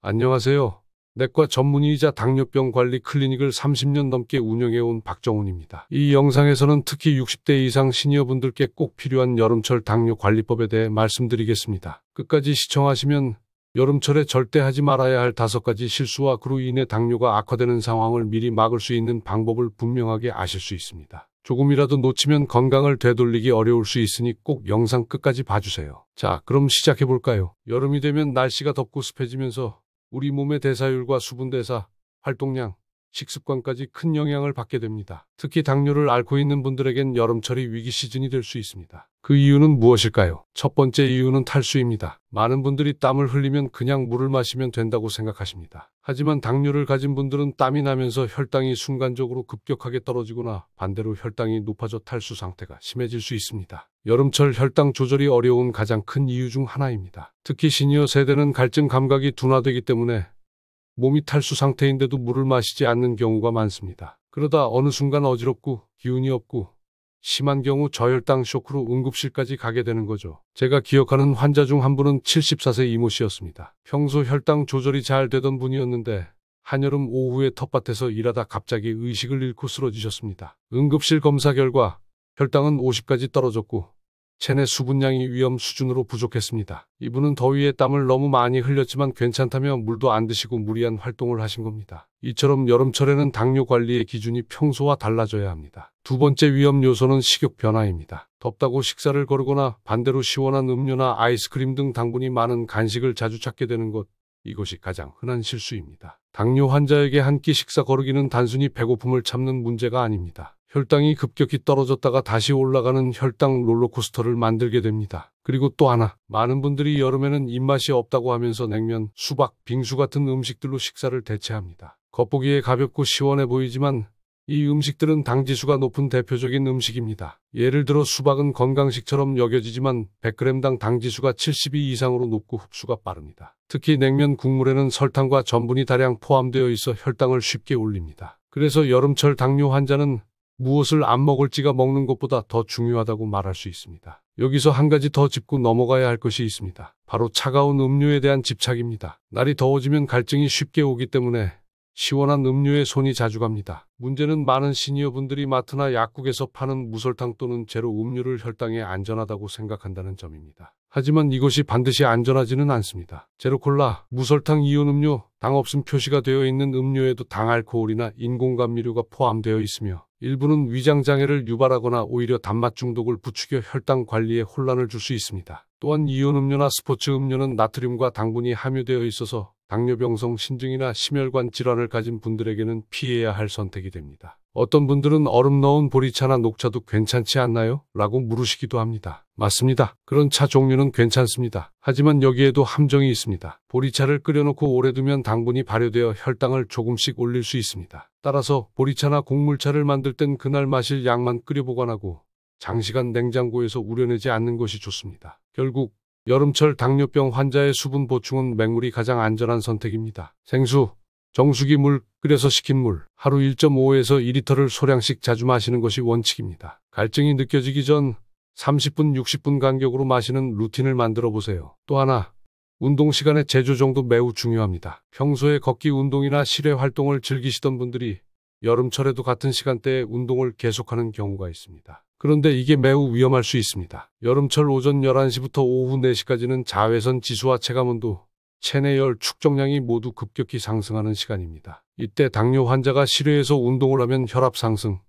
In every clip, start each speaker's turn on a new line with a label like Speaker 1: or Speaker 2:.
Speaker 1: 안녕하세요. 내과 전문의이자 당뇨병 관리 클리닉을 30년 넘게 운영해온 박정훈입니다. 이 영상에서는 특히 60대 이상 시니어분들께 꼭 필요한 여름철 당뇨 관리법에 대해 말씀드리겠습니다. 끝까지 시청하시면 여름철에 절대 하지 말아야 할 5가지 실수와 그로 인해 당뇨가 악화되는 상황을 미리 막을 수 있는 방법을 분명하게 아실 수 있습니다. 조금이라도 놓치면 건강을 되돌리기 어려울 수 있으니 꼭 영상 끝까지 봐주세요. 자, 그럼 시작해볼까요? 여름이 되면 날씨가 덥고 습해지면서 우리 몸의 대사율과 수분대사, 활동량, 식습관까지 큰 영향을 받게 됩니다. 특히 당뇨를 앓고 있는 분들에겐 여름철이 위기 시즌이 될 수 있습니다. 그 이유는 무엇일까요? 첫 번째 이유는 탈수입니다. 많은 분들이 땀을 흘리면 그냥 물을 마시면 된다고 생각하십니다. 하지만 당뇨를 가진 분들은 땀이 나면서 혈당이 순간적으로 급격하게 떨어지거나 반대로 혈당이 높아져 탈수 상태가 심해질 수 있습니다. 여름철 혈당 조절이 어려운 가장 큰 이유 중 하나입니다. 특히 시니어 세대는 갈증 감각이 둔화되기 때문에 몸이 탈수 상태인데도 물을 마시지 않는 경우가 많습니다. 그러다 어느 순간 어지럽고 기운이 없고 심한 경우 저혈당 쇼크로 응급실까지 가게 되는 거죠. 제가 기억하는 환자 중 한 분은 74세 이모 씨였습니다. 평소 혈당 조절이 잘 되던 분이었는데 한여름 오후에 텃밭에서 일하다 갑자기 의식을 잃고 쓰러지셨습니다. 응급실 검사 결과 혈당은 50까지 떨어졌고 체내 수분량이 위험 수준으로 부족했습니다. 이분은 더위에 땀을 너무 많이 흘렸지만 괜찮다며 물도 안 드시고 무리한 활동을 하신 겁니다. 이처럼 여름철에는 당뇨 관리의 기준이 평소와 달라져야 합니다. 두 번째 위험 요소는 식욕 변화입니다. 덥다고 식사를 거르거나 반대로 시원한 음료나 아이스크림 등 당분이 많은 간식을 자주 찾게 되는 것, 이것이 가장 흔한 실수입니다. 당뇨 환자에게 한 끼 식사 거르기는 단순히 배고픔을 참는 문제가 아닙니다. 혈당이 급격히 떨어졌다가 다시 올라가는 혈당 롤러코스터를 만들게 됩니다. 그리고 또 하나, 많은 분들이 여름에는 입맛이 없다고 하면서 냉면, 수박, 빙수 같은 음식들로 식사를 대체합니다. 겉보기에 가볍고 시원해 보이지만 이 음식들은 당지수가 높은 대표적인 음식입니다. 예를 들어 수박은 건강식처럼 여겨지지만 100g당 당지수가 72 이상으로 높고 흡수가 빠릅니다. 특히 냉면 국물에는 설탕과 전분이 다량 포함되어 있어 혈당을 쉽게 올립니다. 그래서 여름철 당뇨 환자는 무엇을 안 먹을지가 먹는 것보다 더 중요하다고 말할 수 있습니다. 여기서 한 가지 더 짚고 넘어가야 할 것이 있습니다. 바로 차가운 음료에 대한 집착입니다. 날이 더워지면 갈증이 쉽게 오기 때문에 시원한 음료에 손이 자주 갑니다. 문제는 많은 시니어분들이 마트나 약국에서 파는 무설탕 또는 제로 음료를 혈당에 안전하다고 생각한다는 점입니다. 하지만 이것이 반드시 안전하지는 않습니다. 제로콜라, 무설탕 이온 음료, 당 없음 표시가 되어 있는 음료에도 당알코올이나 인공감미료가 포함되어 있으며 일부는 위장장애를 유발하거나 오히려 단맛 중독을 부추겨 혈당 관리에 혼란을 줄 수 있습니다. 또한 이온 음료나 스포츠 음료는 나트륨과 당분이 함유되어 있어서 당뇨병성 신증이나 심혈관 질환을 가진 분들에게는 피해야 할 선택이 됩니다. 어떤 분들은 얼음 넣은 보리차나 녹차도 괜찮지 않나요? 라고 물으시기도 합니다. 맞습니다. 그런 차 종류는 괜찮습니다. 하지만 여기에도 함정이 있습니다. 보리차를 끓여놓고 오래 두면 당분이 발효되어 혈당을 조금씩 올릴 수 있습니다. 따라서 보리차나 곡물차를 만들 땐 그날 마실 양만 끓여 보관하고 장시간 냉장고에서 우려내지 않는 것이 좋습니다. 결국 여름철 당뇨병 환자의 수분 보충은 맹물이 가장 안전한 선택입니다. 생수, 정수기 물, 끓여서 식힌 물, 하루 1.5에서 2리터를 소량씩 자주 마시는 것이 원칙입니다. 갈증이 느껴지기 전 30분, 60분 간격으로 마시는 루틴을 만들어 보세요. 또 하나, 운동 시간의 재조정도 매우 중요합니다. 평소에 걷기 운동이나 실외 활동을 즐기시던 분들이 여름철에도 같은 시간대에 운동을 계속하는 경우가 있습니다. 그런데 이게 매우 위험할 수 있습니다. 여름철 오전 11시부터 오후 4시까지는 자외선 지수와 체감온도, 체내열 축적량이 모두 급격히 상승하는 시간입니다. 이때 당뇨 환자가 실외에서 운동을 하면 혈압 상승,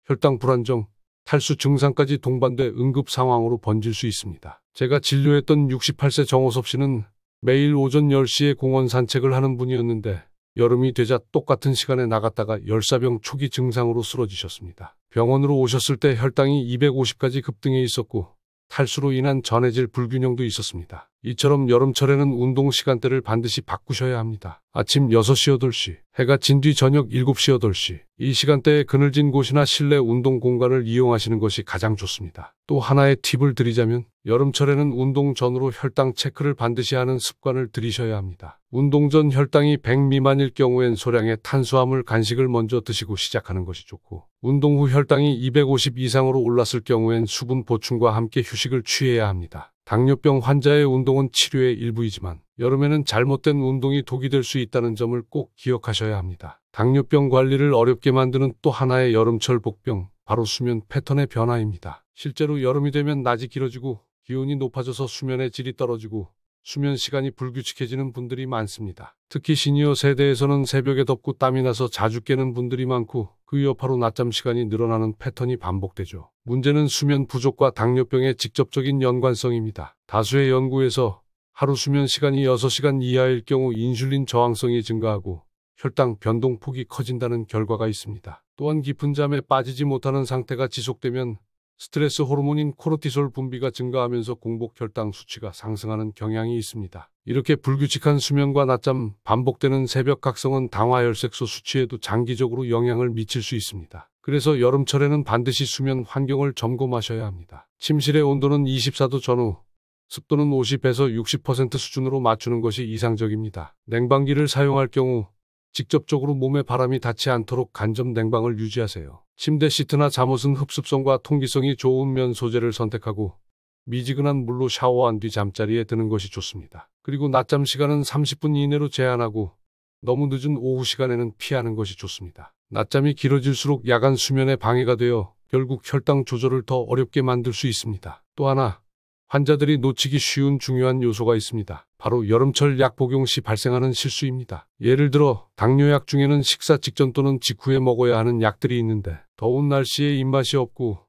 Speaker 1: 혈당 불안정, 탈수 증상까지 동반돼 응급 상황으로 번질 수 있습니다. 제가 진료했던 68세 정호섭 씨는 매일 오전 10시에 공원 산책을 하는 분이었는데 여름이 되자 똑같은 시간에 나갔다가 열사병 초기 증상으로 쓰러지셨습니다. 병원으로 오셨을 때 혈당이 250까지 급등해 있었고 탈수로 인한 전해질 불균형도 있었습니다. 이처럼 여름철에는 운동 시간대를 반드시 바꾸셔야 합니다. 아침 6시, 8시, 해가 진 뒤 저녁 7시, 8시. 이 시간대에 그늘진 곳이나 실내 운동 공간을 이용하시는 것이 가장 좋습니다. 또 하나의 팁을 드리자면 여름철에는 운동 전으로 혈당 체크를 반드시 하는 습관을 들이셔야 합니다. 운동 전 혈당이 100 미만일 경우엔 소량의 탄수화물 간식을 먼저 드시고 시작하는 것이 좋고 운동 후 혈당이 250 이상으로 올랐을 경우엔 수분 보충과 함께 휴식을 취해야 합니다. 당뇨병 환자의 운동은 치료의 일부이지만 여름에는 잘못된 운동이 독이 될 수 있다는 점을 꼭 기억하셔야 합니다. 당뇨병 관리를 어렵게 만드는 또 하나의 여름철 복병, 바로 수면 패턴의 변화입니다. 실제로 여름이 되면 낮이 길어지고 기온이 높아져서 수면의 질이 떨어지고 수면 시간이 불규칙해지는 분들이 많습니다. 특히 시니어 세대에서는 새벽에 덥고 땀이 나서 자주 깨는 분들이 많고 그 여파로 낮잠 시간이 늘어나는 패턴이 반복되죠. 문제는 수면 부족과 당뇨병의 직접적인 연관성입니다. 다수의 연구에서 하루 수면 시간이 6시간 이하일 경우 인슐린 저항성이 증가하고 혈당 변동폭이 커진다는 결과가 있습니다. 또한 깊은 잠에 빠지지 못하는 상태가 지속되면 스트레스 호르몬인 코르티솔 분비가 증가하면서 공복 혈당 수치가 상승하는 경향이 있습니다. 이렇게 불규칙한 수면과 낮잠, 반복되는 새벽 각성은 당화혈색소 수치에도 장기적으로 영향을 미칠 수 있습니다. 그래서 여름철에는 반드시 수면 환경을 점검하셔야 합니다. 침실의 온도는 24도 전후, 습도는 50에서 60% 수준으로 맞추는 것이 이상적입니다. 냉방기를 사용할 경우 직접적으로 몸에 바람이 닿지 않도록 간접 냉방을 유지하세요. 침대 시트나 잠옷은 흡습성과 통기성이 좋은 면 소재를 선택하고 미지근한 물로 샤워한 뒤 잠자리에 드는 것이 좋습니다. 그리고 낮잠 시간은 30분 이내로 제한하고 너무 늦은 오후 시간에는 피하는 것이 좋습니다. 낮잠이 길어질수록 야간 수면에 방해가 되어 결국 혈당 조절을 더 어렵게 만들 수 있습니다. 또 하나, 환자들이 놓치기 쉬운 중요한 요소가 있습니다. 바로 여름철 약 복용 시 발생하는 실수입니다. 예를 들어 당뇨약 중에는 식사 직전 또는 직후에 먹어야 하는 약들이 있는데 더운 날씨에 입맛이 없고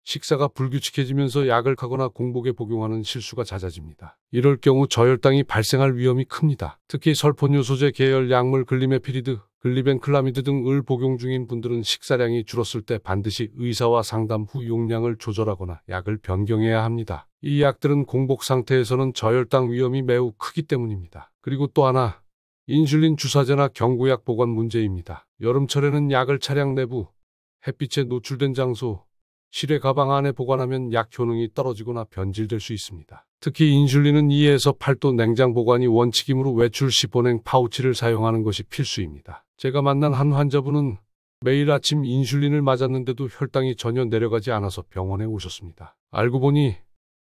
Speaker 1: 식사가 불규칙해지면서 약을 가거나 공복에 복용하는 실수가 잦아집니다. 이럴 경우 저혈당이 발생할 위험이 큽니다. 특히 설포뇨 소재 계열 약물 글리메피리드, 글리벤클라미드 등을 복용 중인 분들은 식사량이 줄었을 때 반드시 의사와 상담 후 용량을 조절하거나 약을 변경해야 합니다. 이 약들은 공복 상태에서는 저혈당 위험이 매우 크기 때문입니다. 그리고 또 하나, 인슐린 주사제나 경구약 보관 문제입니다. 여름철에는 약을 차량 내부, 햇빛에 노출된 장소, 실외 가방 안에 보관하면 약 효능이 떨어지거나 변질될 수 있습니다. 특히 인슐린은 2에서 8도 냉장 보관이 원칙이므로 외출 시 보냉 파우치를 사용하는 것이 필수입니다. 제가 만난 한 환자분은 매일 아침 인슐린을 맞았는데도 혈당이 전혀 내려가지 않아서 병원에 오셨습니다. 알고 보니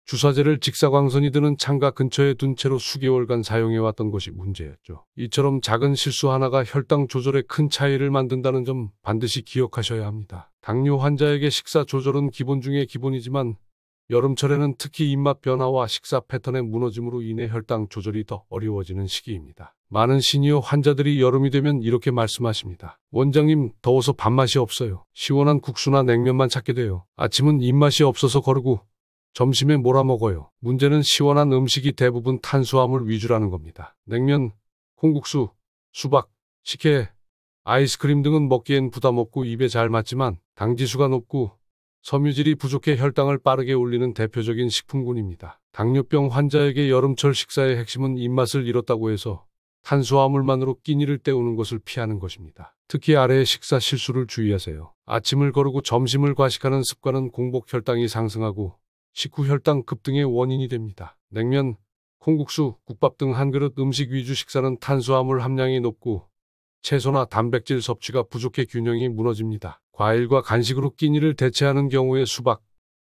Speaker 1: 주사제를 직사광선이 드는 창가 근처에 둔 채로 수개월간 사용해왔던 것이 문제였죠. 이처럼 작은 실수 하나가 혈당 조절에 큰 차이를 만든다는 점 반드시 기억하셔야 합니다. 당뇨 환자에게 식사 조절은 기본 중에 기본이지만 여름철에는 특히 입맛 변화와 식사 패턴의 무너짐으로 인해 혈당 조절이 더 어려워지는 시기입니다. 많은 시니어 환자들이 여름이 되면 이렇게 말씀하십니다. 원장님, 더워서 밥맛이 없어요. 시원한 국수나 냉면만 찾게 돼요. 아침은 입맛이 없어서 거르고 점심에 몰아 먹어요. 문제는 시원한 음식이 대부분 탄수화물 위주라는 겁니다. 냉면, 콩국수, 수박, 식혜, 아이스크림 등은 먹기엔 부담 없고 입에 잘 맞지만 당지수가 높고 섬유질이 부족해 혈당을 빠르게 올리는 대표적인 식품군입니다. 당뇨병 환자에게 여름철 식사의 핵심은 입맛을 잃었다고 해서 탄수화물만으로 끼니를 때우는 것을 피하는 것입니다. 특히 아래의 식사 실수를 주의하세요. 아침을 거르고 점심을 과식하는 습관은 공복 혈당이 상승하고 식후 혈당 급등의 원인이 됩니다. 냉면, 콩국수, 국밥 등 한 그릇 음식 위주 식사는 탄수화물 함량이 높고 채소나 단백질 섭취가 부족해 균형이 무너집니다. 과일과 간식으로 끼니를 대체하는 경우에 수박,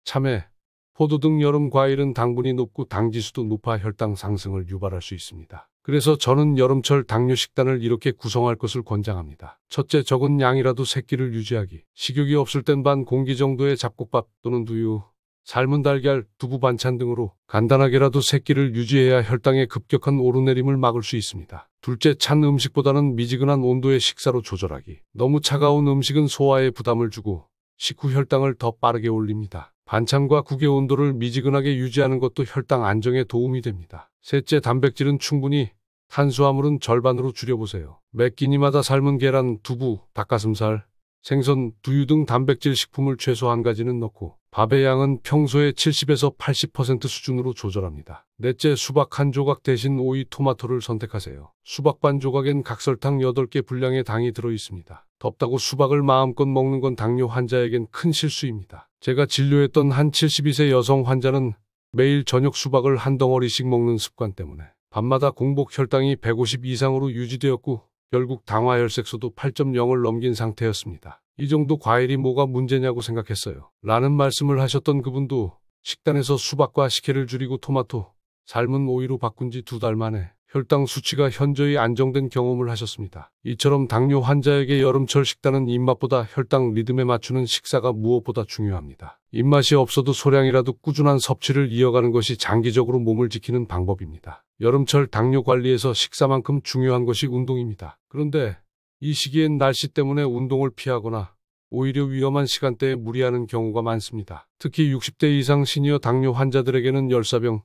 Speaker 1: 참외, 포도 등 여름 과일은 당분이 높고 당지수도 높아 혈당 상승을 유발할 수 있습니다. 그래서 저는 여름철 당뇨 식단을 이렇게 구성할 것을 권장합니다. 첫째, 적은 양이라도 새끼를 유지하기. 식욕이 없을 땐 반 공기 정도의 잡곡밥 또는 두유, 삶은 달걀, 두부 반찬 등으로 간단하게라도 새끼를 유지해야 혈당의 급격한 오르내림을 막을 수 있습니다. 둘째, 찬 음식보다는 미지근한 온도의 식사로 조절하기. 너무 차가운 음식은 소화에 부담을 주고 식후 혈당을 더 빠르게 올립니다. 반찬과 국의 온도를 미지근하게 유지하는 것도 혈당 안정에 도움이 됩니다. 셋째, 단백질은 충분히, 탄수화물은 절반으로 줄여보세요. 매 끼니마다 삶은 계란, 두부, 닭가슴살, 생선, 두유 등 단백질 식품을 최소 한 가지는 넣고 밥의 양은 평소의 70에서 80% 수준으로 조절합니다. 넷째, 수박 한 조각 대신 오이, 토마토를 선택하세요. 수박 반 조각엔 각설탕 8개 분량의 당이 들어있습니다. 덥다고 수박을 마음껏 먹는 건 당뇨 환자에겐 큰 실수입니다. 제가 진료했던 한 72세 여성 환자는 매일 저녁 수박을 한 덩어리씩 먹는 습관 때문에 밤마다 공복 혈당이 150 이상으로 유지되었고 결국 당화혈색소도 8.0을 넘긴 상태였습니다. 이 정도 과일이 뭐가 문제냐고 생각했어요. 라는 말씀을 하셨던 그분도 식단에서 수박과 식혜를 줄이고 토마토, 삶은 오이로 바꾼 지 2달 만에 혈당 수치가 현저히 안정된 경험을 하셨습니다. 이처럼 당뇨 환자에게 여름철 식단은 입맛보다 혈당 리듬에 맞추는 식사가 무엇보다 중요합니다. 입맛이 없어도 소량이라도 꾸준한 섭취를 이어가는 것이 장기적으로 몸을 지키는 방법입니다. 여름철 당뇨 관리에서 식사만큼 중요한 것이 운동입니다. 그런데 이 시기엔 날씨 때문에 운동을 피하거나 오히려 위험한 시간대에 무리하는 경우가 많습니다. 특히 60대 이상 시니어 당뇨 환자들에게는 열사병,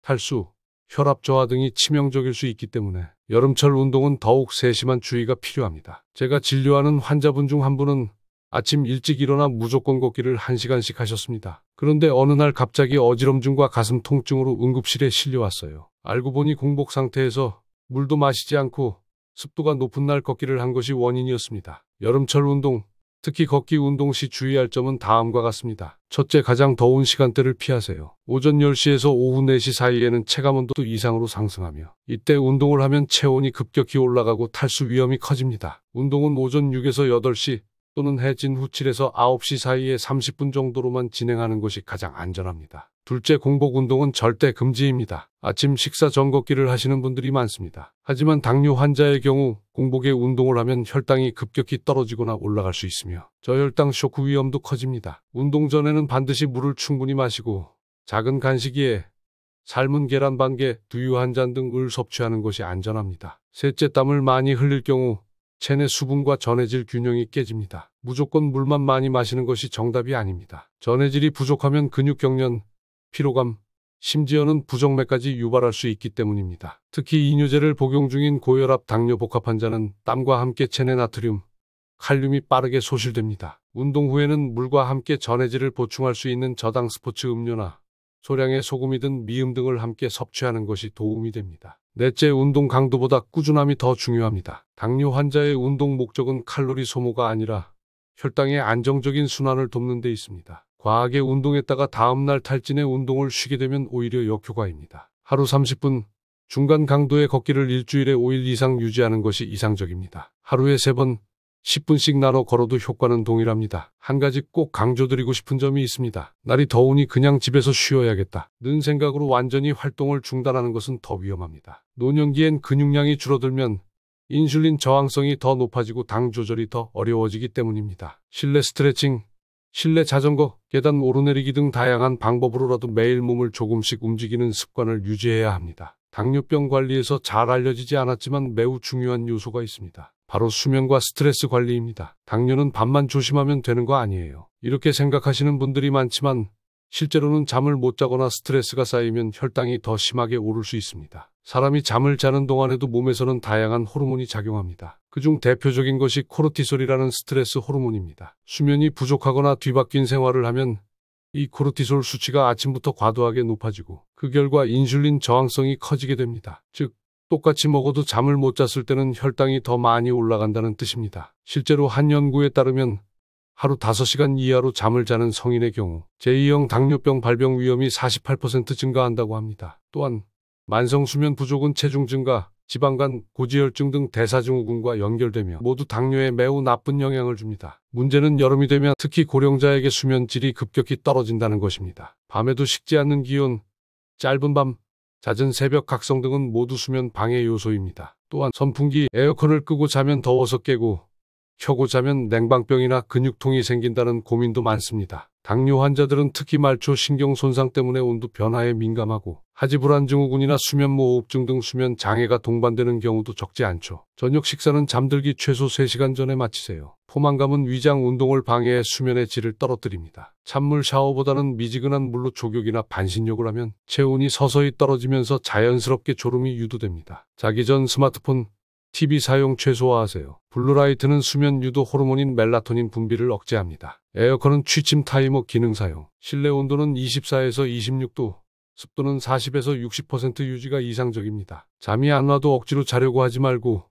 Speaker 1: 탈수, 혈압 저하 등이 치명적일 수 있기 때문에 여름철 운동은 더욱 세심한 주의가 필요합니다. 제가 진료하는 환자분 중 한 분은 아침 일찍 일어나 무조건 걷기를 1시간씩 하셨습니다. 그런데 어느 날 갑자기 어지럼증과 가슴 통증으로 응급실에 실려왔어요. 알고 보니 공복 상태에서 물도 마시지 않고 습도가 높은 날 걷기를 한 것이 원인이었습니다. 여름철 운동, 특히 걷기 운동 시 주의할 점은 다음과 같습니다. 첫째, 가장 더운 시간대를 피하세요. 오전 10시에서 오후 4시 사이에는 체감온도 이상으로 상승하며 이때 운동을 하면 체온이 급격히 올라가고 탈수 위험이 커집니다. 운동은 오전 6에서 8시 또는 해 진 후 7에서 9시 사이에 30분 정도로만 진행하는 것이 가장 안전합니다. 둘째, 공복 운동은 절대 금지입니다. 아침 식사 전 걷기를 하시는 분들이 많습니다. 하지만 당뇨 환자의 경우 공복에 운동을 하면 혈당이 급격히 떨어지거나 올라갈 수 있으며 저혈당 쇼크 위험도 커집니다. 운동 전에는 반드시 물을 충분히 마시고 작은 간식에 삶은 계란 반 개, 두유 한 잔 등을 섭취하는 것이 안전합니다. 셋째, 땀을 많이 흘릴 경우 체내 수분과 전해질 균형이 깨집니다. 무조건 물만 많이 마시는 것이 정답이 아닙니다. 전해질이 부족하면 근육경련, 피로감, 심지어는 부정맥까지 유발할 수 있기 때문입니다. 특히 이뇨제를 복용 중인 고혈압 당뇨 복합 환자는 땀과 함께 체내 나트륨, 칼륨이 빠르게 소실됩니다. 운동 후에는 물과 함께 전해질을 보충할 수 있는 저당 스포츠 음료나 소량의 소금이든 미음 등을 함께 섭취하는 것이 도움이 됩니다. 넷째, 운동 강도보다 꾸준함이 더 중요합니다. 당뇨 환자의 운동 목적은 칼로리 소모가 아니라 혈당의 안정적인 순환을 돕는 데 있습니다. 과하게 운동했다가 다음날 탈진해 운동을 쉬게 되면 오히려 역효과입니다. 하루 30분, 중간 강도의 걷기를 일주일에 5일 이상 유지하는 것이 이상적입니다. 하루에 3번, 10분씩 나눠 걸어도 효과는 동일합니다. 한 가지 꼭 강조드리고 싶은 점이 있습니다. 날이 더우니 그냥 집에서 쉬어야겠다 는 생각으로 완전히 활동을 중단하는 것은 더 위험합니다. 노년기엔 근육량이 줄어들면 인슐린 저항성이 더 높아지고 당 조절이 더 어려워지기 때문입니다. 실내 스트레칭, 실내 자전거, 계단 오르내리기 등 다양한 방법으로라도 매일 몸을 조금씩 움직이는 습관을 유지해야 합니다. 당뇨병 관리에서 잘 알려지지 않았지만 매우 중요한 요소가 있습니다. 바로 수면과 스트레스 관리입니다. 당뇨는 밥만 조심하면 되는 거 아니에요. 이렇게 생각하시는 분들이 많지만 실제로는 잠을 못 자거나 스트레스가 쌓이면 혈당이 더 심하게 오를 수 있습니다. 사람이 잠을 자는 동안에도 몸에서는 다양한 호르몬이 작용합니다. 그중 대표적인 것이 코르티솔이라는 스트레스 호르몬입니다. 수면이 부족하거나 뒤바뀐 생활을 하면 이 코르티솔 수치가 아침부터 과도하게 높아지고 그 결과 인슐린 저항성이 커지게 됩니다. 즉, 똑같이 먹어도 잠을 못 잤을 때는 혈당이 더 많이 올라간다는 뜻입니다. 실제로 한 연구에 따르면 하루 5시간 이하로 잠을 자는 성인의 경우 제2형 당뇨병 발병 위험이 48% 증가한다고 합니다. 또한 만성 수면 부족은 체중 증가, 지방간, 고지혈증 등 대사증후군과 연결되며 모두 당뇨에 매우 나쁜 영향을 줍니다. 문제는 여름이 되면 특히 고령자에게 수면 질이 급격히 떨어진다는 것입니다. 밤에도 식지 않는 기온, 짧은 밤, 잦은 새벽 각성 등은 모두 수면 방해 요소입니다. 또한 선풍기, 에어컨을 끄고 자면 더워서 깨고 켜고 자면 냉방병이나 근육통이 생긴다는 고민도 많습니다. 당뇨 환자들은 특히 말초 신경 손상 때문에 온도 변화에 민감하고 하지불안 증후군이나 수면무호흡증 등 수면 장애가 동반되는 경우도 적지 않죠. 저녁 식사는 잠들기 최소 3시간 전에 마치세요. 포만감은 위장 운동을 방해해 수면의 질을 떨어뜨립니다. 찬물 샤워보다는 미지근한 물로 족욕이나 반신욕을 하면 체온이 서서히 떨어지면서 자연스럽게 졸음이 유도됩니다. 자기 전 스마트폰, TV 사용 최소화하세요. 블루라이트는 수면 유도 호르몬인 멜라토닌 분비를 억제합니다. 에어컨은 취침 타이머 기능 사용. 실내 온도는 24에서 26도, 습도는 40에서 60% 유지가 이상적입니다. 잠이 안 와도 억지로 자려고 하지 말고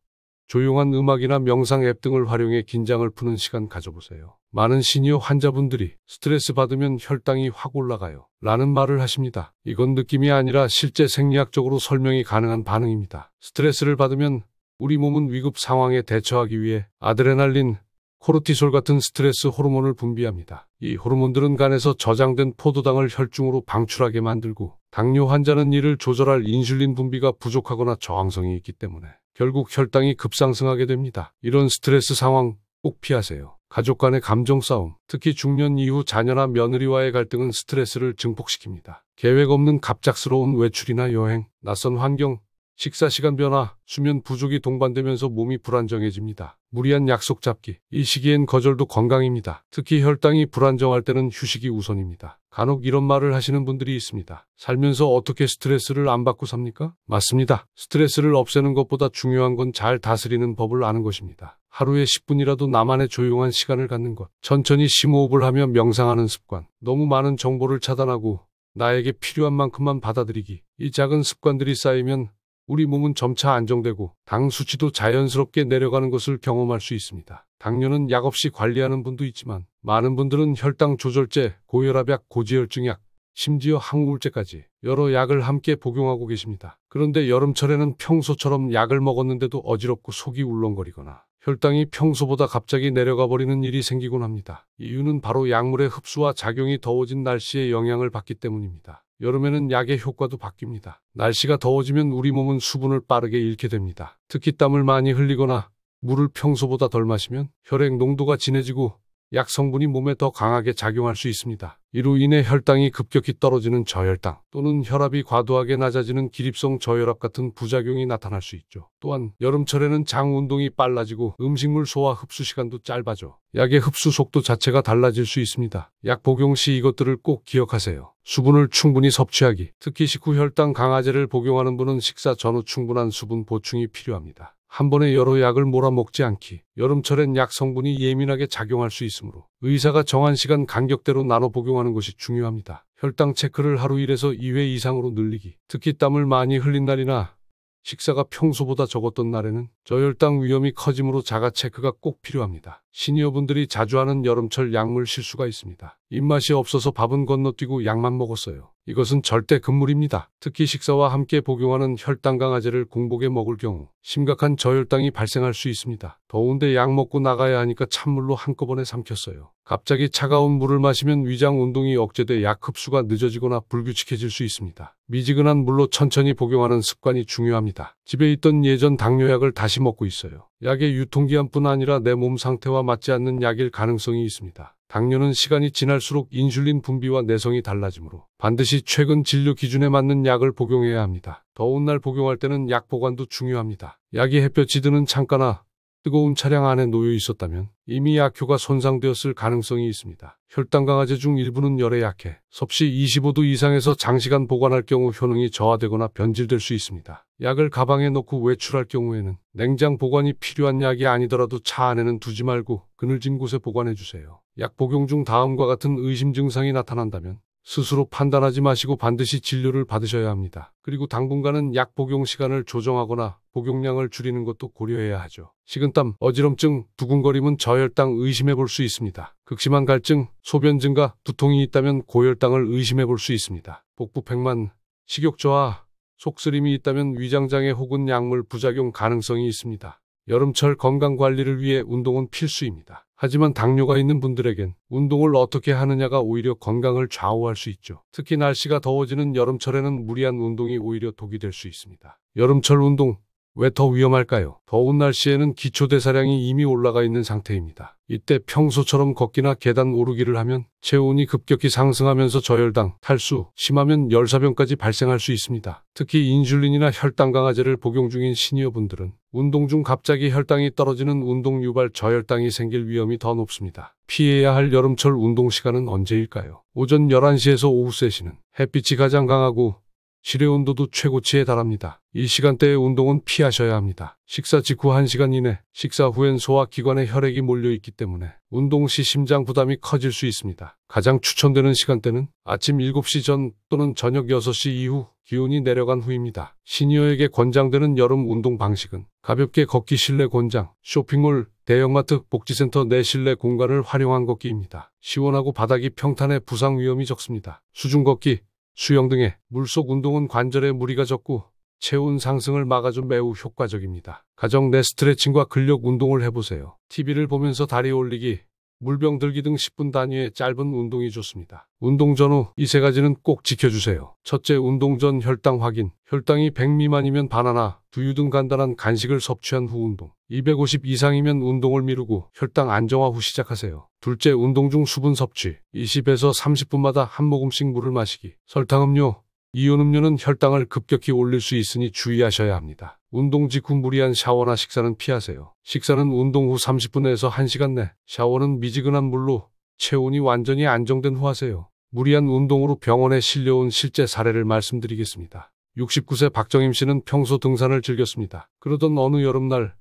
Speaker 1: 조용한 음악이나 명상 앱 등을 활용해 긴장을 푸는 시간 가져보세요. 많은 시니어 환자분들이 스트레스 받으면 혈당이 확 올라가요 라는 말을 하십니다. 이건 느낌이 아니라 실제 생리학적으로 설명이 가능한 반응입니다. 스트레스를 받으면 우리 몸은 위급 상황에 대처하기 위해 아드레날린, 코르티솔 같은 스트레스 호르몬을 분비합니다. 이 호르몬들은 간에서 저장된 포도당을 혈중으로 방출하게 만들고 당뇨 환자는 이를 조절할 인슐린 분비가 부족하거나 저항성이 있기 때문에 결국 혈당이 급상승하게 됩니다. 이런 스트레스 상황 꼭 피하세요. 가족 간의 감정 싸움, 특히 중년 이후 자녀나 며느리와의 갈등은 스트레스를 증폭시킵니다. 계획 없는 갑작스러운 외출이나 여행, 낯선 환경, 식사 시간 변화, 수면 부족이 동반되면서 몸이 불안정해집니다. 무리한 약속 잡기, 이 시기엔 거절도 건강입니다. 특히 혈당이 불안정할 때는 휴식이 우선입니다. 간혹 이런 말을 하시는 분들이 있습니다. 살면서 어떻게 스트레스를 안 받고 삽니까? 맞습니다. 스트레스를 없애는 것보다 중요한 건 잘 다스리는 법을 아는 것입니다. 하루에 10분이라도 나만의 조용한 시간을 갖는 것, 천천히 심호흡을 하며 명상하는 습관, 너무 많은 정보를 차단하고 나에게 필요한 만큼만 받아들이기, 이 작은 습관들이 쌓이면 우리 몸은 점차 안정되고 당 수치도 자연스럽게 내려가는 것을 경험할 수 있습니다. 당뇨는 약 없이 관리하는 분도 있지만 많은 분들은 혈당 조절제, 고혈압약, 고지혈증약, 심지어 항우울제까지 여러 약을 함께 복용하고 계십니다. 그런데 여름철에는 평소처럼 약을 먹었는데도 어지럽고 속이 울렁거리거나 혈당이 평소보다 갑자기 내려가 버리는 일이 생기곤 합니다. 이유는 바로 약물의 흡수와 작용이 더워진 날씨의 영향을 받기 때문입니다. 여름에는 약의 효과도 바뀝니다. 날씨가 더워지면 우리 몸은 수분을 빠르게 잃게 됩니다. 특히 땀을 많이 흘리거나 물을 평소보다 덜 마시면 혈액 농도가 진해지고 약 성분이 몸에 더 강하게 작용할 수 있습니다. 이로 인해 혈당이 급격히 떨어지는 저혈당 또는 혈압이 과도하게 낮아지는 기립성 저혈압 같은 부작용이 나타날 수 있죠. 또한 여름철에는 장 운동이 빨라지고 음식물 소화 흡수 시간도 짧아져 약의 흡수 속도 자체가 달라질 수 있습니다. 약 복용 시 이것들을 꼭 기억하세요. 수분을 충분히 섭취하기, 특히 식후 혈당 강화제를 복용하는 분은 식사 전후 충분한 수분 보충이 필요합니다. 한 번에 여러 약을 몰아먹지 않기. 여름철엔 약 성분이 예민하게 작용할 수 있으므로 의사가 정한 시간 간격대로 나눠 복용하는 것이 중요합니다. 혈당 체크를 하루 1에서 2회 이상으로 늘리기. 특히 땀을 많이 흘린 날이나 식사가 평소보다 적었던 날에는 저혈당 위험이 커지므로 자가 체크가 꼭 필요합니다. 시니어분들이 자주 하는 여름철 약물 실수가 있습니다. 입맛이 없어서 밥은 건너뛰고 약만 먹었어요. 이것은 절대 금물입니다. 특히 식사와 함께 복용하는 혈당 강화제를 공복에 먹을 경우 심각한 저혈당이 발생할 수 있습니다. 더운데 약 먹고 나가야 하니까 찬물로 한꺼번에 삼켰어요. 갑자기 차가운 물을 마시면 위장 운동이 억제돼 약 흡수가 늦어지거나 불규칙해질 수 있습니다. 미지근한 물로 천천히 복용하는 습관이 중요합니다. 집에 있던 예전 당뇨약을 다시 먹고 있어요. 약의 유통기한뿐 아니라 내 몸 상태와 맞지 않는 약일 가능성이 있습니다. 당뇨는 시간이 지날수록 인슐린 분비와 내성이 달라지므로 반드시 최근 진료 기준에 맞는 약을 복용해야 합니다. 더운 날 복용할 때는 약 보관도 중요합니다. 약이 햇볕이 드는 창가나 뜨거운 차량 안에 놓여 있었다면 이미 약효가 손상되었을 가능성이 있습니다. 혈당 강화제 중 일부는 열에 약해 섭씨 25도 이상에서 장시간 보관할 경우 효능이 저하되거나 변질될 수 있습니다. 약을 가방에 넣고 외출할 경우에는 냉장 보관이 필요한 약이 아니더라도 차 안에는 두지 말고 그늘진 곳에 보관해 주세요. 약 복용 중 다음과 같은 의심 증상이 나타난다면 스스로 판단하지 마시고 반드시 진료를 받으셔야 합니다. 그리고 당분간은 약 복용 시간을 조정하거나 복용량을 줄이는 것도 고려해야 하죠. 식은땀, 어지럼증, 두근거림은 저혈당 의심해 볼 수 있습니다. 극심한 갈증, 소변 증가, 두통이 있다면 고혈당을 의심해 볼 수 있습니다. 복부 팽만, 식욕 저하, 속쓰림이 있다면 위장장애 혹은 약물 부작용 가능성이 있습니다. 여름철 건강 관리를 위해 운동은 필수입니다. 하지만 당뇨가 있는 분들에겐 운동을 어떻게 하느냐가 오히려 건강을 좌우할 수 있죠. 특히 날씨가 더워지는 여름철에는 무리한 운동이 오히려 독이 될 수 있습니다. 여름철 운동, 왜 더 위험할까요? 더운 날씨에는 기초대사량이 이미 올라가 있는 상태입니다. 이때 평소처럼 걷기나 계단 오르기를 하면 체온이 급격히 상승하면서 저혈당, 탈수, 심하면 열사병까지 발생할 수 있습니다. 특히 인슐린이나 혈당 강화제를 복용 중인 시니어분들은 운동 중 갑자기 혈당이 떨어지는 운동 유발 저혈당이 생길 위험이 더 높습니다. 피해야 할 여름철 운동 시간은 언제일까요? 오전 11시에서 오후 3시는 햇빛이 가장 강하고 실외 온도도 최고치에 달합니다. 이 시간대의 운동은 피하셔야 합니다. 식사 직후 1시간 이내, 식사 후엔 소화기관에 혈액이 몰려있기 때문에 운동 시 심장 부담이 커질 수 있습니다. 가장 추천되는 시간대는 아침 7시 전 또는 저녁 6시 이후, 기온이 내려간 후입니다. 시니어에게 권장되는 여름 운동 방식은 가볍게 걷기, 실내 권장, 쇼핑몰, 대형마트, 복지센터 내 실내 공간을 활용한 걷기입니다. 시원하고 바닥이 평탄해 부상 위험이 적습니다. 수중 걷기, 수영 등의 물속 운동은 관절에 무리가 적고 체온 상승을 막아줘 매우 효과적입니다. 가정 내 스트레칭과 근력 운동을 해보세요. TV를 보면서 다리 올리기, 물병 들기 등 10분 단위의 짧은 운동이 좋습니다. 운동 전후 이 세 가지는 꼭 지켜주세요. 첫째, 운동 전 혈당 확인. 혈당이 100 미만이면 바나나, 두유 등 간단한 간식을 섭취한 후 운동. 250 이상이면 운동을 미루고 혈당 안정화 후 시작하세요. 둘째, 운동 중 수분 섭취. 20에서 30분마다 한 모금씩 물을 마시기. 설탕 음료, 이온 음료는 혈당을 급격히 올릴 수 있으니 주의하셔야 합니다. 운동 직후 무리한 샤워나 식사는 피하세요. 식사는 운동 후 30분에서 1시간 내, 샤워는 미지근한 물로 체온이 완전히 안정된 후 하세요. 무리한 운동으로 병원에 실려온 실제 사례를 말씀드리겠습니다. 69세 박정임 씨는 평소 등산을 즐겼습니다. 그러던 어느 여름날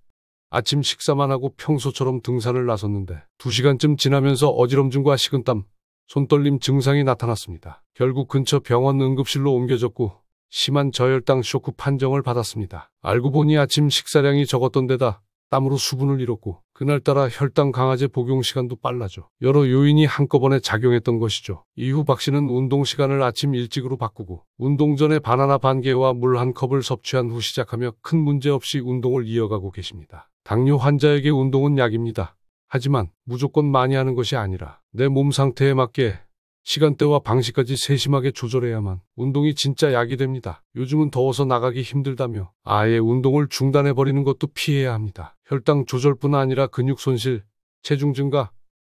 Speaker 1: 아침 식사만 하고 평소처럼 등산을 나섰는데 2시간쯤 지나면서 어지럼증과 식은땀, 손떨림 증상이 나타났습니다. 결국 근처 병원 응급실로 옮겨졌고 심한 저혈당 쇼크 판정을 받았습니다. 알고 보니 아침 식사량이 적었던 데다 땀으로 수분을 잃었고 그날따라 혈당 강화제 복용 시간도 빨라져 여러 요인이 한꺼번에 작용했던 것이죠. 이후 박 씨는 운동 시간을 아침 일찍으로 바꾸고 운동 전에 바나나 반 개와 물 한 컵을 섭취한 후 시작하며 큰 문제 없이 운동을 이어가고 계십니다. 당뇨 환자에게 운동은 약입니다. 하지만 무조건 많이 하는 것이 아니라 내 몸 상태에 맞게 시간대와 방식까지 세심하게 조절해야만 운동이 진짜 약이 됩니다. 요즘은 더워서 나가기 힘들다며 아예 운동을 중단해버리는 것도 피해야 합니다. 혈당 조절뿐 아니라 근육 손실, 체중 증가,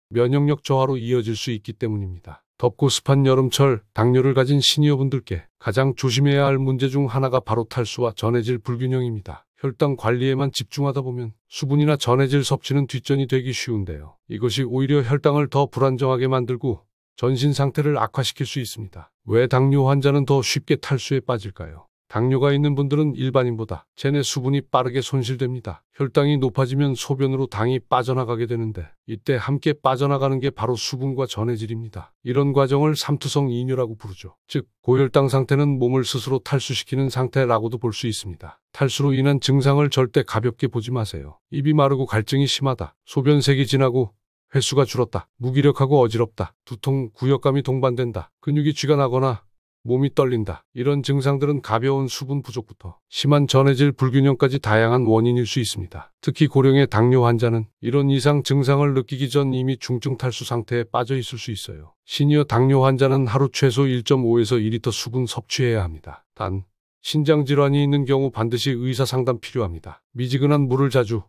Speaker 1: 면역력 저하로 이어질 수 있기 때문입니다. 덥고 습한 여름철 당뇨를 가진 시니어분들께 가장 조심해야 할 문제 중 하나가 바로 탈수와 전해질 불균형입니다. 혈당 관리에만 집중하다 보면 수분이나 전해질 섭취는 뒷전이 되기 쉬운데요. 이것이 오히려 혈당을 더 불안정하게 만들고 전신 상태를 악화시킬 수 있습니다. 왜 당뇨 환자는 더 쉽게 탈수에 빠질까요? 당뇨가 있는 분들은 일반인보다 체내 수분이 빠르게 손실됩니다. 혈당이 높아지면 소변으로 당이 빠져나가게 되는데 이때 함께 빠져나가는 게 바로 수분과 전해질입니다. 이런 과정을 삼투성 이뇨라고 부르죠. 즉 고혈당 상태는 몸을 스스로 탈수시키는 상태라고도 볼 수 있습니다. 탈수로 인한 증상을 절대 가볍게 보지 마세요. 입이 마르고 갈증이 심하다, 소변색이 진하고 횟수가 줄었다, 무기력하고 어지럽다, 두통, 구역감이 동반된다, 근육이 쥐가 나거나 몸이 떨린다. 이런 증상들은 가벼운 수분 부족부터 심한 전해질 불균형까지 다양한 원인일 수 있습니다. 특히 고령의 당뇨 환자는 이런 이상 증상을 느끼기 전 이미 중증 탈수 상태에 빠져 있을 수 있어요. 시니어 당뇨 환자는 하루 최소 1.5에서 2리터 수분 섭취해야 합니다. 단, 신장 질환이 있는 경우 반드시 의사 상담 필요합니다. 미지근한 물을 자주,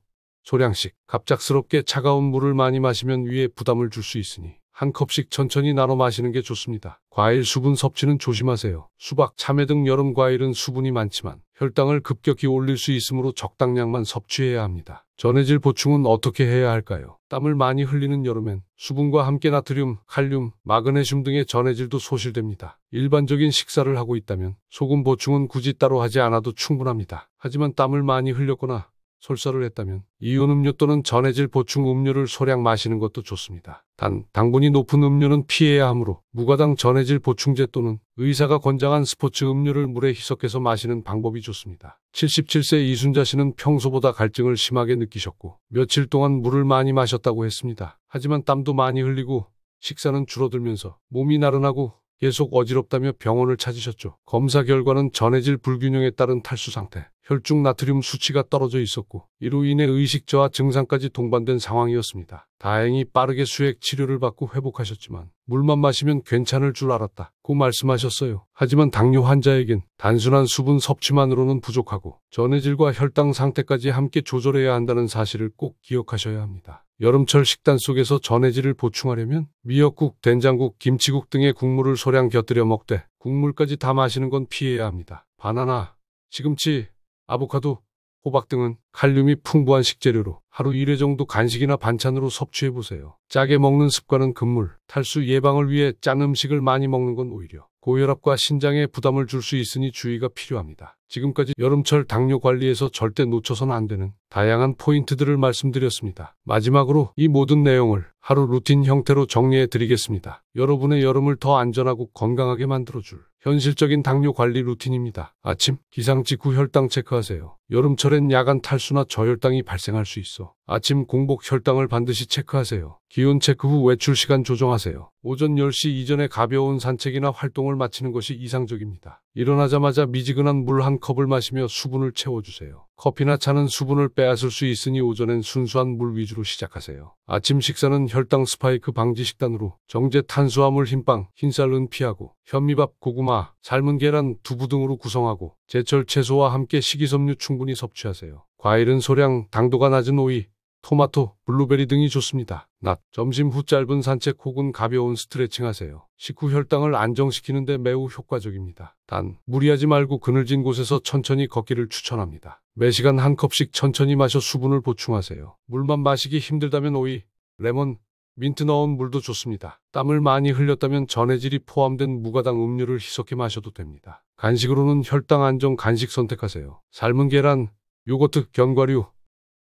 Speaker 1: 소량씩, 갑작스럽게 차가운 물을 많이 마시면 위에 부담을 줄 수 있으니 한 컵씩 천천히 나눠 마시는 게 좋습니다. 과일 수분 섭취는 조심하세요. 수박, 참외 등 여름 과일은 수분이 많지만 혈당을 급격히 올릴 수 있으므로 적당량만 섭취해야 합니다. 전해질 보충은 어떻게 해야 할까요? 땀을 많이 흘리는 여름엔 수분과 함께 나트륨, 칼륨, 마그네슘 등의 전해질도 소실됩니다. 일반적인 식사를 하고 있다면 소금 보충은 굳이 따로 하지 않아도 충분합니다. 하지만 땀을 많이 흘렸거나 설사를 했다면 이온 음료 또는 전해질 보충 음료를 소량 마시는 것도 좋습니다. 단, 당분이 높은 음료는 피해야 하므로 무가당 전해질 보충제 또는 의사가 권장한 스포츠 음료를 물에 희석해서 마시는 방법이 좋습니다. 77세 이순자 씨는 평소보다 갈증을 심하게 느끼셨고 며칠 동안 물을 많이 마셨다고 했습니다. 하지만 땀도 많이 흘리고 식사는 줄어들면서 몸이 나른하고 계속 어지럽다며 병원을 찾으셨죠. 검사 결과는 전해질 불균형에 따른 탈수 상태, 혈중 나트륨 수치가 떨어져 있었고 이로 인해 의식 저하 증상까지 동반된 상황이었습니다. 다행히 빠르게 수액 치료를 받고 회복하셨지만 물만 마시면 괜찮을 줄 알았다고 말씀하셨어요. 하지만 당뇨 환자에겐 단순한 수분 섭취만으로는 부족하고 전해질과 혈당 상태까지 함께 조절해야 한다는 사실을 꼭 기억하셔야 합니다. 여름철 식단 속에서 전해질을 보충하려면 미역국, 된장국, 김치국 등의 국물을 소량 곁들여 먹되 국물까지 다 마시는 건 피해야 합니다. 바나나, 시금치, 아보카도, 호박 등은 칼륨이 풍부한 식재료로 하루 1회 정도 간식이나 반찬으로 섭취해보세요. 짜게 먹는 습관은 금물, 탈수 예방을 위해 짠 음식을 많이 먹는 건 오히려 고혈압과 신장에 부담을 줄 수 있으니 주의가 필요합니다. 지금까지 여름철 당뇨 관리에서 절대 놓쳐선 안 되는 다양한 포인트들을 말씀드렸습니다. 마지막으로 이 모든 내용을 하루 루틴 형태로 정리해 드리겠습니다. 여러분의 여름을 더 안전하고 건강하게 만들어줄 현실적인 당뇨 관리 루틴입니다. 아침 기상 직후 혈당 체크하세요. 여름철엔 야간 탈수나 저혈당이 발생할 수 있어 아침 공복 혈당을 반드시 체크하세요. 기온 체크 후 외출 시간 조정하세요. 오전 10시 이전에 가벼운 산책이나 활동을 마치는 것이 이상적입니다. 일어나자마자 미지근한 물 한 컵을 마시며 수분을 채워주세요. 커피나 차는 수분을 빼앗을 수 있으니 오전엔 순수한 물 위주로 시작하세요. 아침 식사는 혈당 스파이크 방지 식단으로 정제 탄수화물 흰빵, 흰쌀은 피하고 현미밥, 고구마, 삶은 계란, 두부 등으로 구성하고 제철 채소와 함께 식이섬유 충분히 섭취하세요. 과일은 소량, 당도가 낮은 오이, 토마토, 블루베리 등이 좋습니다. 낮, 점심 후 짧은 산책 혹은 가벼운 스트레칭 하세요. 식후 혈당을 안정시키는 데 매우 효과적입니다. 단, 무리하지 말고 그늘진 곳에서 천천히 걷기를 추천합니다. 매시간 한 컵씩 천천히 마셔 수분을 보충하세요. 물만 마시기 힘들다면 오이, 레몬, 민트 넣은 물도 좋습니다. 땀을 많이 흘렸다면 전해질이 포함된 무가당 음료를 희석해 마셔도 됩니다. 간식으로는 혈당 안정 간식 선택하세요. 삶은 계란, 요거트, 견과류,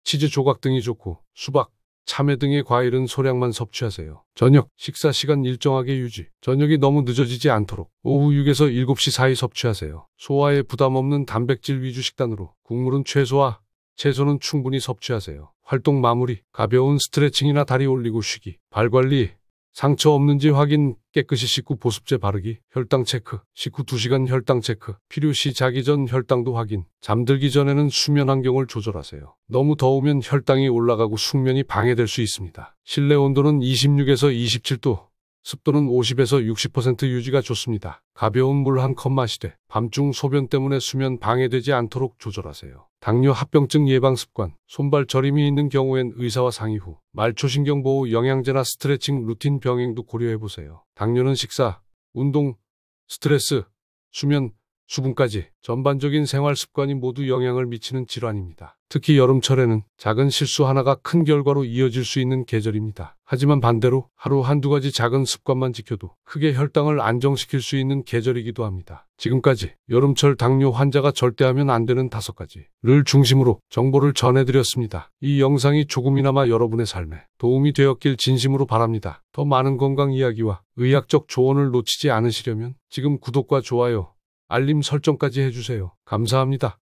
Speaker 1: 치즈 조각 등이 좋고 수박, 참외 등의 과일은 소량만 섭취하세요. 저녁, 식사 시간 일정하게 유지. 저녁이 너무 늦어지지 않도록 오후 6에서 7시 사이 섭취하세요. 소화에 부담 없는 단백질 위주 식단으로 국물은 최소화, 채소는 충분히 섭취하세요. 활동 마무리, 가벼운 스트레칭이나 다리 올리고 쉬기. 발 관리, 상처 없는지 확인, 깨끗이 씻고 보습제 바르기, 혈당 체크, 식후 2시간 혈당 체크, 필요시 자기 전 혈당도 확인, 잠들기 전에는 수면 환경을 조절하세요. 너무 더우면 혈당이 올라가고 숙면이 방해될 수 있습니다. 실내 온도는 26에서 27도, 습도는 50에서 60% 유지가 좋습니다. 가벼운 물 한 컵 마시되 밤중 소변 때문에 수면 방해되지 않도록 조절하세요. 당뇨 합병증 예방 습관, 손발 저림이 있는 경우엔 의사와 상의 후 말초신경 보호 영양제나 스트레칭 루틴 병행도 고려해보세요. 당뇨는 식사, 운동, 스트레스, 수면, 수분까지 전반적인 생활 습관이 모두 영향을 미치는 질환입니다. 특히 여름철에는 작은 실수 하나가 큰 결과로 이어질 수 있는 계절입니다. 하지만 반대로 하루 한두 가지 작은 습관만 지켜도 크게 혈당을 안정시킬 수 있는 계절이기도 합니다. 지금까지 여름철 당뇨 환자가 절대 하면 안 되는 5가지를 중심으로 정보를 전해드렸습니다. 이 영상이 조금이나마 여러분의 삶에 도움이 되었길 진심으로 바랍니다. 더 많은 건강 이야기와 의학적 조언을 놓치지 않으시려면 지금 구독과 좋아요, 알림 설정까지 해주세요. 감사합니다.